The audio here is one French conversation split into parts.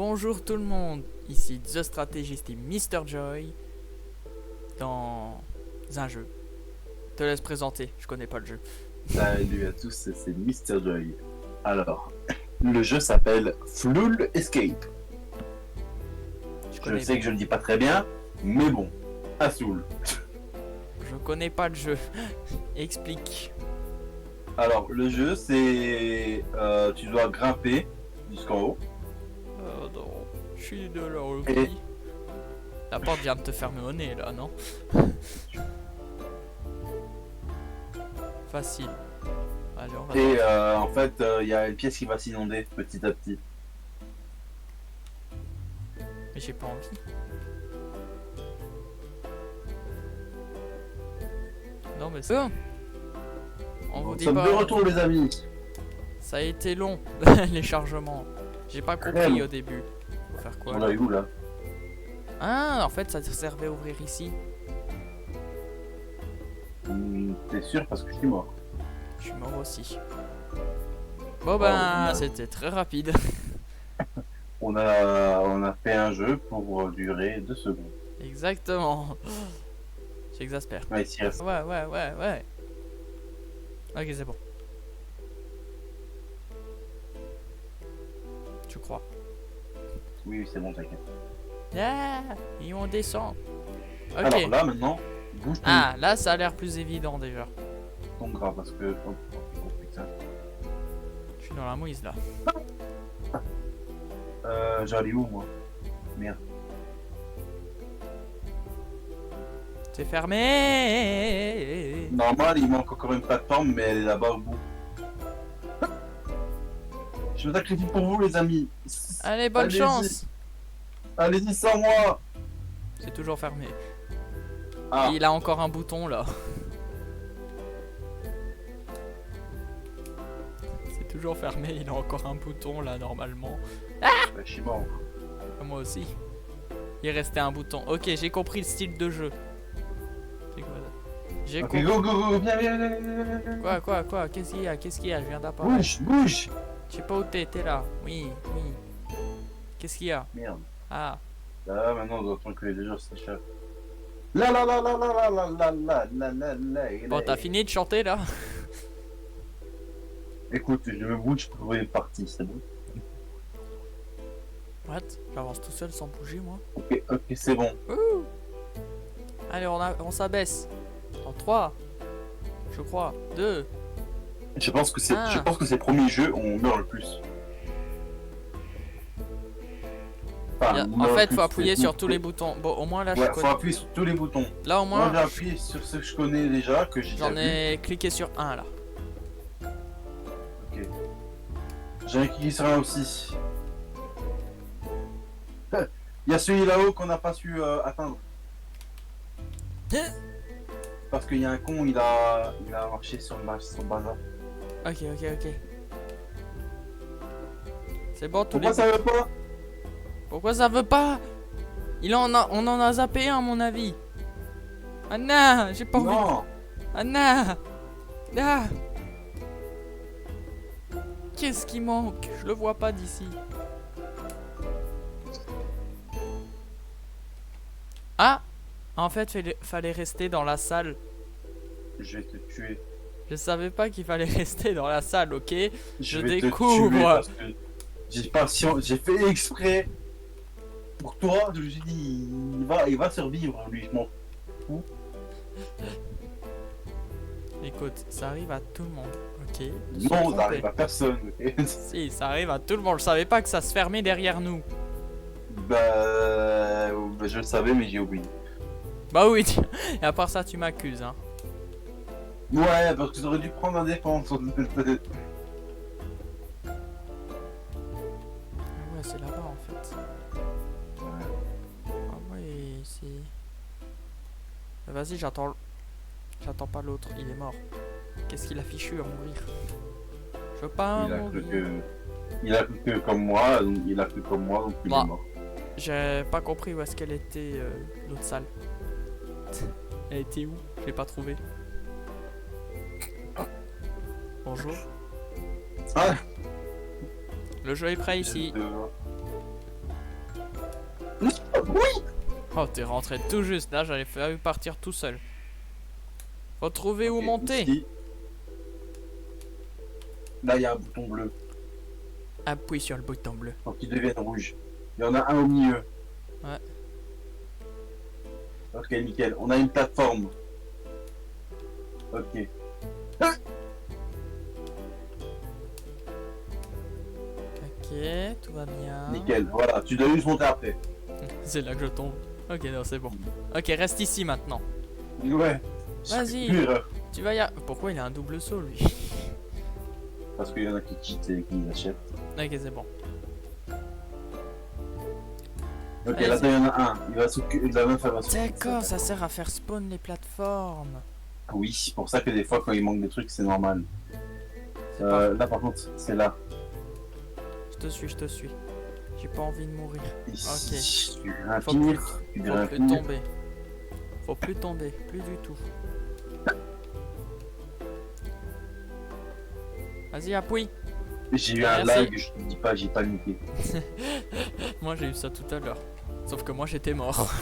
Bonjour tout le monde, ici The Strategist et Mr. Joy dans un jeu. Te laisse présenter, je connais pas le jeu. Salut à tous, c'est Mr. Joy. Alors, le jeu s'appelle Floul Escape. Je sais que je le dis pas très bien, mais bon, à Soul. Je connais pas le jeu. Explique. Alors, le jeu c'est... tu dois grimper jusqu'en haut. Non, je suis de là aussi. Et- La porte vient de te fermer au nez là, non? Facile. Allez, on va. Et en fait, il y a une pièce qui va s'inonder petit à petit. Mais j'ai pas envie. Non mais c'est bon. On vous Nous dit sommes pas. de retour les amis. Ça a été long, les chargements. J'ai pas compris Vraiment. au début. Faut faire quoi On là? l'a eu où là? Ah, en fait, ça servait à ouvrir ici. T'es sûr parce que je suis mort. Je suis mort aussi. Bon ben, non. c'était très rapide. On a fait un jeu pour durer 2 secondes. Exactement. J'exaspère. Ouais, ici reste. Ouais. Ok, c'est bon. Tu crois? Oui, c'est bon, t'inquiète. Ah, et on descend. Ok. Alors là maintenant, bouge ton Ah, là, ça a l'air plus évident déjà. gras parce que. Oh, putain. Je suis dans la mouise là. J'allais où moi? Merde. C'est fermé. Normal, il manque encore une plateforme, mais elle est là-bas au bout. Je me sacrifie pour vous, les amis. Allez, bonne Allez-y. chance. Allez-y sans moi. C'est toujours fermé. Ah, Et il a encore un bouton là. C'est toujours fermé, il a encore un bouton là normalement. bah, je suis mort. Moi aussi. Il restait un bouton. Ok, j'ai compris le style de jeu. C'est quoi ça? J'ai Ok, compris. go, viens. Quoi? Qu'est-ce qu'il y a? Je viens d'apparaître. Bouge. Je sais pas où t'es là. Oui. Qu'est-ce qu'il y a? Merde. Ah. Là, maintenant, on doit attendre que les gens s'échappent. La. Bon, t'as fini de chanter là? Écoute, je me bouge pour trouver une partie, c'est bon. What? J'avance tout seul sans bouger moi. Ok, c'est bon. Ouh. Allez, on s'abaisse. En 3. Je crois. 2. Je pense que c'est Ah. le premier jeu où on meurt le plus. Enfin, on En meurt le fait, plus, faut appuyer c'est sur tout. tous les boutons. Bon, au moins là, je Ouais, faut connais. appuyer sur tous les boutons. Là, au Moi, moins, j'ai appuyé sur ceux que je connais déjà, que j'ai déjà j'en vu. ai cliqué sur un là. Ok. J'en ai cliqué sur un aussi. Il y a celui là-haut qu'on n'a pas su atteindre. Parce qu'il y a un con, il a marché sur le bazar. Ok. C'est bon, tous les. Pourquoi ça veut pas? Pourquoi ça veut pas? On en a zappé un, à mon avis. Anna, j'ai pas envie. Non. Anna. Ah. Qu'est-ce qui manque? Je le vois pas d'ici. Ah. En fait, fallait rester dans la salle. Je vais te tuer. Je savais pas qu'il fallait rester dans la salle, ok? Je vais te découvre. tuer parce que j'ai fait exprès pour toi. Je me suis dit, il va survivre lui. Je m'en fous. Écoute, ça arrive à tout le monde, ok? De se Non, tromper. ça arrive à personne. Ok. Si, ça arrive à tout le monde. Je savais pas que ça se fermait derrière nous. Je le savais, mais j'ai oublié. Bah oui, et à part ça, tu m'accuses, hein. Ouais, parce que j'aurais dû prendre la défense. Ouais, c'est là-bas en fait. Ah ouais, c'est... Vas-y, j'attends pas l'autre, il est mort. Qu'est-ce qu'il a fichu à mourir? Je veux pas mourir. Il a cru que comme moi, donc il Bah. est mort. J'ai pas compris où est-ce qu'elle était, l'autre salle. Elle était où? Je l'ai pas trouvé. Bonjour. Ah, Le jeu est prêt ici. Oui. Oh, t'es rentré tout juste. Là, j'allais faire partir tout seul. Faut trouver où Ok, monter. ici. Là, il y a un bouton bleu. Appuie sur le bouton bleu. Faut qu'il devienne rouge. Il y en a un au milieu. Ouais. Ok, nickel. On a une plateforme. Ok. Ok, tout va bien. Nickel. Voilà. Tu dois juste monter après. C'est là que je tombe. Ok, non, c'est bon. Ok, reste ici maintenant. Ouais. Vas-y. Plus erreur. Tu vas y a... Pourquoi il a un double saut, lui? Parce qu'il y en a qui quittent et qui achètent. Ok, c'est bon. Ok, Allez, là, il y en a un. Il va s'occuper. La meuf, elle va s'occuper de D'accord, ça plateforme. sert à faire spawn les plateformes. Oui, c'est pour ça que des fois, quand il manque des trucs, c'est normal. C'est parfait. Là, par contre, c'est là. Je te suis, je te suis. J'ai pas envie de mourir. Ici. Tu viens Faut finir. Tu Faut viens plus finir. tomber. Faut plus tomber, plus du tout. Vas-y, appuie. J'ai eu un Merci. lag, je te dis pas, j'ai paniqué. Moi, j'ai eu ça tout à l'heure. Sauf que moi, j'étais mort.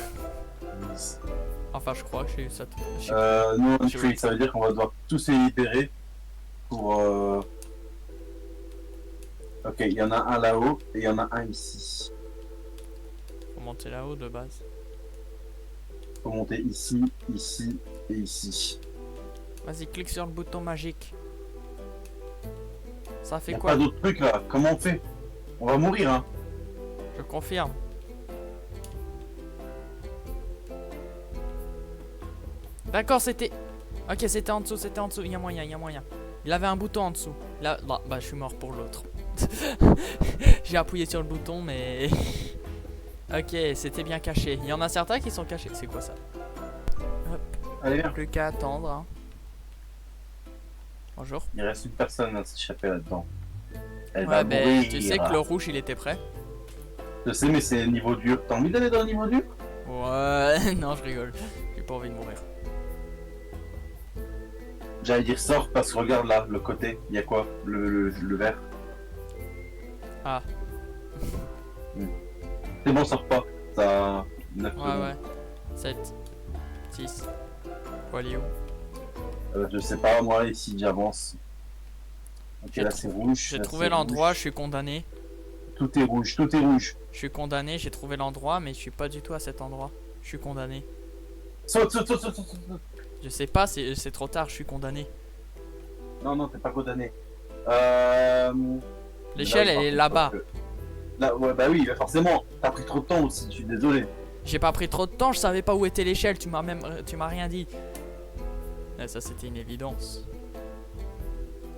Enfin, je crois que j'ai eu ça tout à l'heure. Nous, on Je- fait, ça veut dire qu'on va devoir tous se libérer pour. Ok, il y en a un là-haut et il y en a un ici. Faut monter là-haut de base. Faut monter ici, ici et ici. Vas-y, clique sur le bouton magique. Ça Il fait n'y a quoi? pas d'autre truc là, comment on fait? On va mourir, hein. Je confirme. D'accord, c'était... Ok, c'était en dessous, c'était en dessous. Il y a moyen, il y a moyen. Il avait un bouton en dessous. Là, bah, je suis mort pour l'autre. J'ai appuyé sur le bouton, mais... Ok, c'était bien caché. Il y en a certains qui sont cachés. C'est quoi ça? Allez, viens. Plus qu'à attendre. Hein. Bonjour. Il reste une personne à s'échapper là-dedans. Elle Ouais, va ben, mourir. tu sais que le rouge, il était prêt. Je sais, mais c'est niveau dur. T'as envie d'aller dans le niveau dur? Ouais, non, je rigole. J'ai pas envie de mourir. J'allais dire sors parce que regarde là, le côté. Il y a quoi? Le vert. Ah. C'est bon, sors pas. Ça. 9 Ouais, secondes. ouais. 7, 6. Faut aller où? Je sais pas, moi, ici, j'avance. Ok, J'ai là, tr- c'est rouge. J'ai là, trouvé c'est l'endroit, rouge. je suis condamné. Tout est rouge, tout est rouge. Je suis condamné, j'ai trouvé l'endroit, mais je suis pas du tout à cet endroit. Je suis condamné. Saute, saute, saute, saute, saute, saute. Je sais pas, c'est trop tard, je suis condamné. Non, non, t'es pas condamné. L'échelle, Là, elle est par là-bas. contre, Là, ouais, bah oui, bah forcément. T'as pris trop de temps aussi, je suis désolé. J'ai pas pris trop de temps, je savais pas où était l'échelle, tu m'as rien dit. Ouais, ça, c'était une évidence.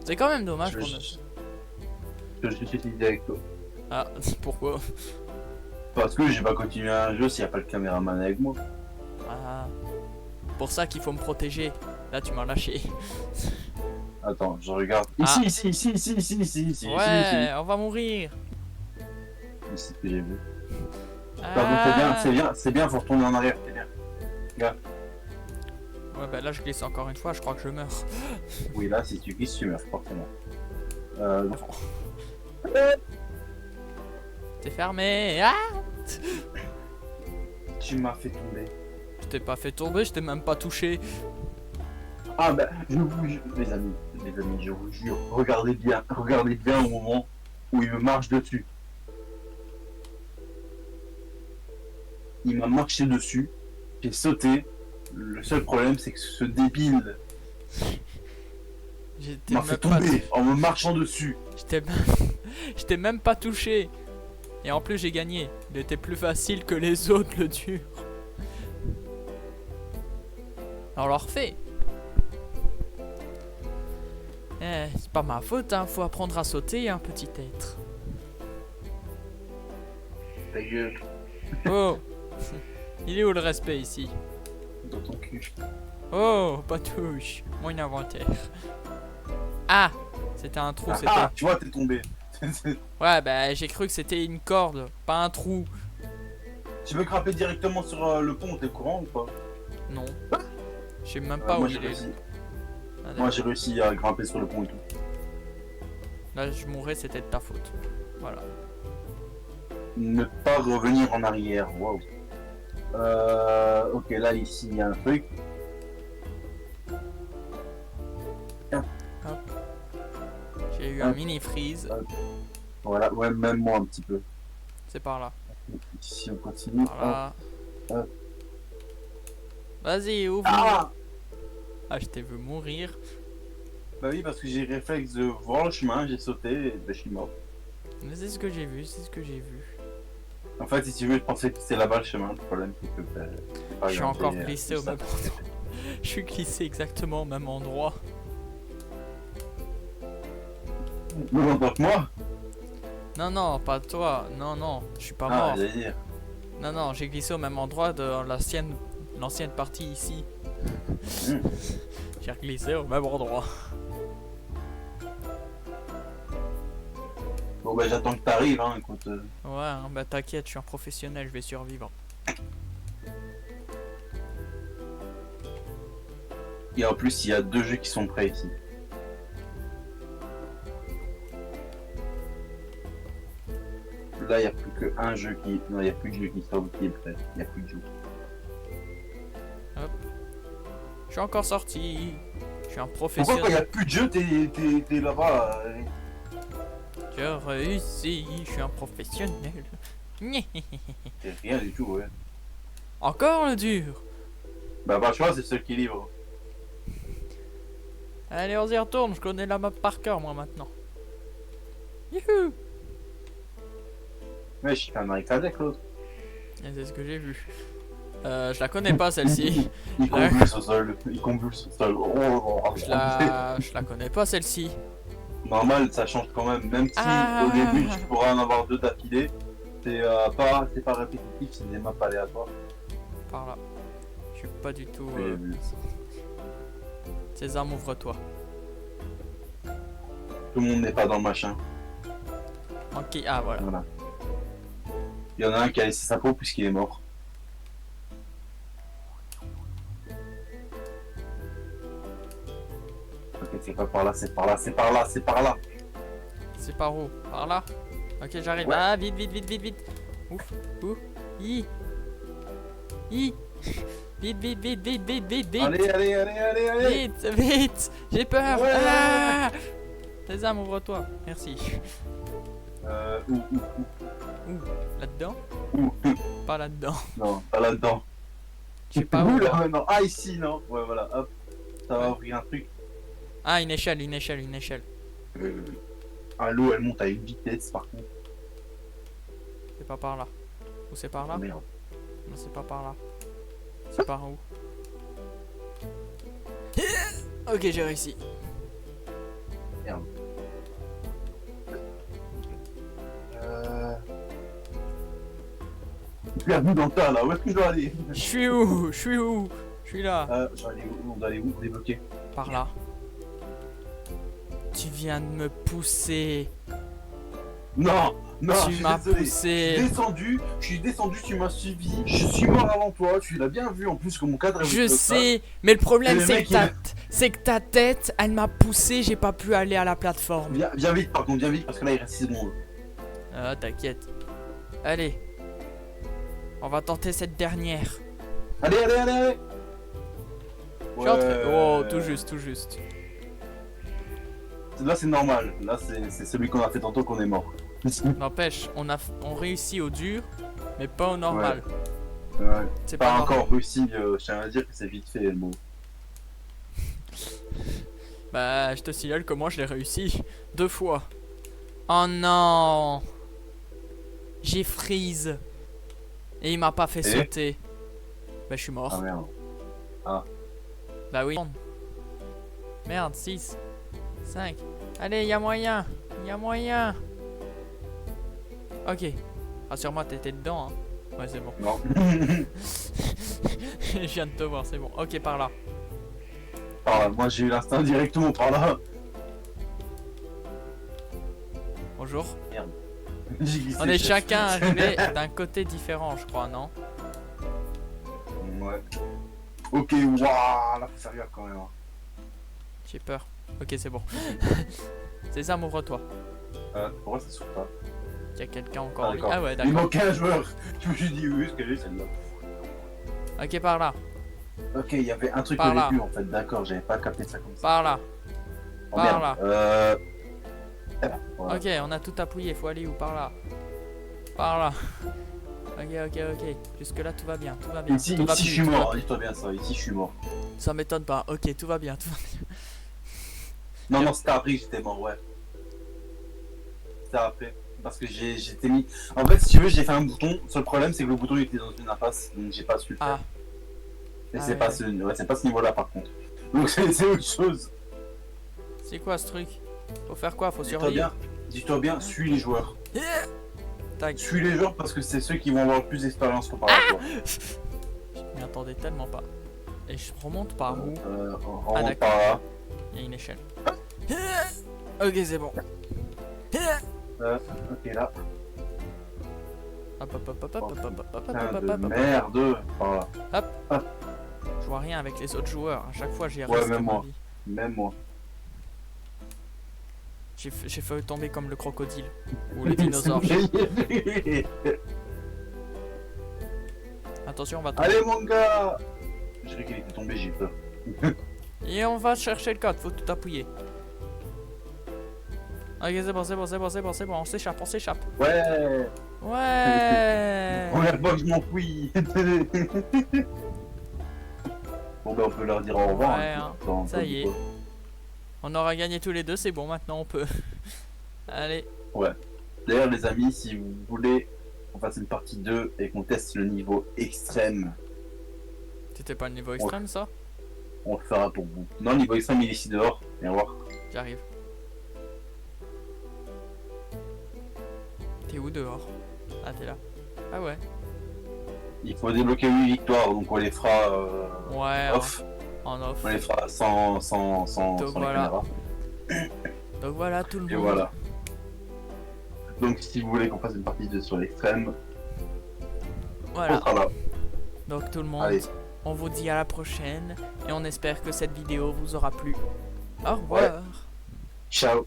C'est quand même dommage qu'on a... Je suis avec toi. Ah, pourquoi? Parce que j'ai pas continué un jeu s'il n'y a pas le caméraman avec moi. Ah, pour ça qu'il faut me protéger. Là, tu m'as lâché. Attends, je regarde. Ah. Ici. Ouais, on va mourir. C'est ce que j'ai vu. Ah. Pardon, c'est bien, faut retourner en arrière, c'est bien. Ouais, bah là, je glisse encore une fois, je crois que je meurs. Oui, là, si tu glisses, tu meurs, forcément. T'es fermé. Ah, Tu m'as fait tomber. je t'ai pas fait tomber, je t'ai même pas touché. Ah, bah, je vous jure, les amis, je vous jure, regardez bien au moment où il me marche dessus. Il m'a marché dessus, j'ai sauté. Le seul problème, c'est que ce débile J'étais m'a même fait pas... tomber en me marchant dessus. Je t'ai même pas touché. Et en plus, j'ai gagné. Il était plus facile que les autres, le dur. Alors, on l'a refait. Eh, c'est pas ma faute, hein. Faut apprendre à sauter, un petit être. Ta gueule. Oh. Il est où le respect ici? Dans ton cul. Oh, pas touche. Mon inventaire. Ah, c'était un trou, c'était... Ah, tu vois, t'es tombé. Ouais, bah j'ai cru que c'était une corde, pas un trou. Tu veux grimper directement sur le pont, t'es au courant ou pas? Non. Je sais même pas où Moi, il j'ai est. réussi. Ah, d'accord. Moi, j'ai réussi à grimper sur le pont et tout. Là, je mourrais, c'était de ta faute. Voilà. ne pas revenir en arrière. Waouh. Ok, là, ici, il y a un truc. J'ai eu un mini freeze. Voilà, ouais, même moi un petit peu. C'est par là. Ici, on continue. Par là. Hop. Vas-y, ouvre. Ah! Ah, je t'ai vu mourir. Bah oui, parce que j'ai réflexe de voir le chemin, j'ai sauté et bah, je suis mort. Mais c'est ce que j'ai vu, c'est ce que j'ai vu. En fait, si tu veux, je pensais que c'était là-bas le chemin. Le problème, c'est que bah, j'ai pas Je suis regardé, encore glissé au ça. même endroit. Je suis glissé exactement au même endroit. Non, donc moi. Non, non, pas toi. Non, non, je suis pas Ah, mort. j'allais dire. Non, non, j'ai glissé au même endroit de l'ancienne partie ici. Hmm. J'ai glissé au même endroit. Bon, bah j'attends que t'arrives, hein, écoute. Ouais, hein, bah t'inquiète, je suis un professionnel, je vais survivre. Et en plus, il y a 2 jeux qui sont prêts ici. Là, il n'y a plus qu'un jeu qui. Non, il n'y a plus de jeu qui sort qui est prêt. Il n'y a plus de jeu. Je suis encore sorti. Je suis un Pourquoi quand il professionnel. n'y a plus de jeu, t'es là-bas Je réussis, je suis un professionnel. T'es rien du tout, ouais. Encore le dur. Bah, le choix, c'est celui qui livre. Allez, on y retourne, je connais la map par cœur moi maintenant. Youhou! Ouais, je suis un arrêt avec l'autre. Et c'est ce que j'ai vu. Je la connais pas celle-ci. Il convulse au sol. Il convulse au sol. Je la connais pas celle-ci. Normal, ça change quand même. Même si Ah. au début tu pourras en avoir 2 d'affilée, c'est pas répétitif, c'est des maps aléatoires. Par là. Je suis pas du tout. Oui, oui. César, ouvre-toi. Tout le monde n'est pas dans le machin. Ok, ah voilà. Voilà. Il y en a un qui a laissé sa peau puisqu'il est mort. Ok, c'est pas par là, c'est par là, c'est par là, c'est par là. C'est par où? Par là? Ok, j'arrive. Ouais. Ah, vite, vite, vite, vite, vite. Ouf, ouf. Hi. Hi. Vite, vite, vite, vite, vite, vite, vite. Allez, allez, allez, allez, allez. Vite, vite. J'ai peur. Ouais. Ah. César, ouvre-toi. Merci. Où Là-dedans? Où Pas là-dedans. Non, pas là-dedans. Je sais pas Où où. là maintenant? Ah, ici, non? Ouais, voilà, hop. Ça va Ouais. ouvrir un truc. Ah, une échelle, une échelle, une échelle. Ah, l'eau, elle monte à une vitesse par contre. C'est pas par là. Ou c'est par là? Oh, merde. Non, c'est pas par là. C'est par où? Ok, j'ai réussi. Merde. Perdu dans le tas là, où est-ce que je dois aller? Je suis où? Je suis où? Je suis là. Je dois aller où? On doit aller où pour débloquer? Par là. Tu viens de me pousser. Non! Non, je Tu suis m'as désolé. poussé. Je suis descendu, tu m'as suivi. Je suis mort avant toi, tu l'as bien vu en plus que mon cadre est Je comme ça. sais, mais le problème Et le c'est mec, que ta tête, elle m'a poussé, j'ai pas pu aller à la plateforme. Viens vite par contre, viens vite parce que là il reste 6 secondes. Ah, t'inquiète. Allez. On va tenter cette dernière. Allez, allez, allez, allez! Je suis entré- Oh, tout juste, tout juste. Là c'est normal, là c'est celui qu'on a fait tantôt qu'on est mort. N'empêche, on réussit au dur, mais pas au normal. Ouais. C'est Pas pas encore réussi, je tiens à dire que c'est vite fait le mot. Bah, je te signale que moi je l'ai réussi 2 fois. Oh non! J'ai freeze. Et il m'a pas fait Et sauter. Bah, je suis mort. Ah merde. Bah oui. Merde, 6, 5. Allez, y a moyen. Y a moyen. Ok. Rassure-moi, t'étais dedans, hein. Ouais, c'est bon. Non. Je viens de te voir, c'est bon. Ok, par là. Ah, moi j'ai eu l'instinct directement par là. Bonjour. J'ai glissé. On est chacun arrivé d'un côté différent, je crois, non? Ouais. Ok, waouh, là faut sérieux quand même. J'ai peur. Ok, c'est bon. C'est ça, ouvre-toi. Pourquoi ça s'ouvre pas? Il y a quelqu'un encore en vie. d'accord. Ah ouais, Il d'accord. manquait un joueur. Je me suis dit, oui, ce que j'ai celle-là. Ok, par là. Ok, il y avait un truc Par au là. début en fait, d'accord, j'avais pas capté ça comme ça. Par là. Oh, par merde. là. Eh ben, voilà. Ok, on a tout appuyé. Faut aller où? Par là. Par là. Ok. Jusque là, tout va bien. Tout va bien. Ici, tout va ici je plus, suis tout va mort, plus. dis-toi bien ça, ici je suis mort. Ça m'étonne pas. Ok, tout va bien. Tout va bien. Non, non, c'était après que j'étais mort, ouais. C'était après. Parce que j'étais mis. En fait, si tu veux, j'ai fait un bouton. Seul problème, c'est que le bouton il était dans une impasse, donc j'ai pas su le faire. Ah. Et Ah c'est ouais, pas, ouais. c'est pas ce niveau-là par contre. Donc c'est autre chose. C'est quoi ce truc? Faut faire quoi? Faut Dis-toi survivre. bien, dis-toi bien, suis les joueurs. Tac. Suis les joueurs parce que c'est ceux qui vont avoir le plus d'expérience comparé à toi. Je m'y attendais tellement pas. Et je remonte par où? On Ah, remonte d'accord. par là. Il y a une échelle. Ok, c'est bon. Ok, là. Hop, hop, hop, hop, hop, hop, hop, hop, hop, Putain hop, de hop, hop. merde. Par là. Je vois rien avec les autres joueurs. À chaque fois, j'y Ouais, reste même ma moi. vie. Même moi. J'ai failli tomber comme le crocodile. Ou les dinosaures. Attention, on va tomber. Allez mon gars. J'ai cru qu'il était tombé, j'ai eu peur. Et on va chercher le code. Faut tout appuyer. Ok, c'est bon. On s'échappe. Ouais. Ouais. Première fois que je m'enfuis. Bon ben on peut leur dire au revoir. Ouais, hein, hein. dans- Ça dans- y est. On aura gagné tous les deux. C'est bon, maintenant on peut. Allez. D'ailleurs les amis, si vous voulez qu'on fasse une partie 2 et qu'on teste le niveau extrême, C'était pas le niveau extrême, ça? on le fera pour vous. Non, le niveau extrême il est ici dehors. Viens voir. J'arrive. T'es où dehors? Ah, t'es là. Ah ouais. Il faut débloquer 8 victoires, donc on les fera Ouais, off. en off. On les fera sans Donc les voilà. caméras. Donc voilà, tout le monde. Et voilà. Donc si vous voulez qu'on fasse une partie 2 sur l'extrême, on Voilà. sera là. Donc tout le monde, Allez. on vous dit à la prochaine. Et on espère que cette vidéo vous aura plu. Au revoir. Ciao.